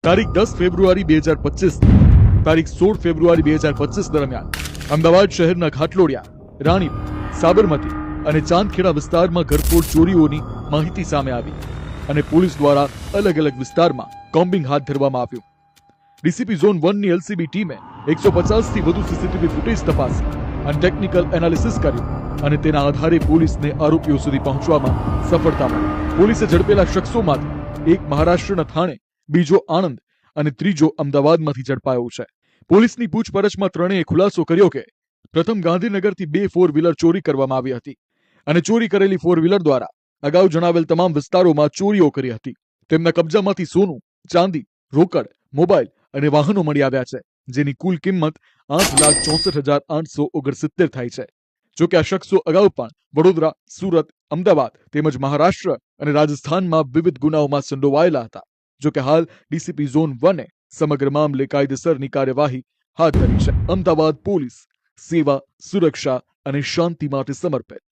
તારીખ 10 ફેબ્રુઆરી 2025 તારીખ 16 ફેબ્રુઆરી 2025 દરમિયાન અમદાવાદ શહેરના ઘાટલોડિયા, રાણીપ, સાબરમતી અને ચાંદખેડા વિસ્તારમાં ઘરફોડ ચોરીઓની માહિતી સામે આવી અને પોલીસ દ્વારા અલગ અલગ વિસ્તારમાં કોમ્બિંગ હાથ ધરવામાં આવ્યું. ડીસીપી ઝોન 1 ની એલસીબી ટીમે 150 થી વધુ સીસીટીવી ફૂટેજ તપાસી અને ટેકનિકલ એનાલિસિસ કર્યું અને તેના આધારે પોલીસને આરોપીઓ સુધી પહોંચવામાં સફળતા મળી. પોલીસે ઝડપેલા શખ્સોમાંથી એક મહારાષ્ટ્રના થાણે, બીજો આણંદ અને ત્રીજો અમદાવાદમાંથી ઝડપાયો છે. પોલીસની પૂછપરછમાં ત્રણેય ખુલાસો કર્યો કે પ્રથમ ગાંધીનગરથી 2 4 વ્હીલર ચોરી કરવામાં આવી હતી અને ચોરી કરેલી 4 વ્હીલર દ્વારા અગાઉ જણાવેલ તમામ વિસ્તારોમાં ચોરીઓ કરી હતી. તેમના કબજામાંથી સોનું, ચાંદી, રોકડ, મોબાઈલ અને વાહનો મળી આવ્યા છે, જેની કુલ કિંમત 8,64,869 થાય છે. જો કે આ શખ્સો અગાઉ પણ વડોદરા, સુરત, અમદાવાદ તેમજ મહારાષ્ટ્ર અને રાજસ્થાનમાં વિવિધ ગુનાઓમાં સંડોવાયેલા હતા. જો કે હાલ ડીસીપી ઝોન 1 સમગ્ર મામલે કાયદેસરની કાર્યવાહી હાથ ધરી છે. અમદાવાદ પોલીસ સેવા, સુરક્ષા અને શાંતિ માટે સમર્પિત.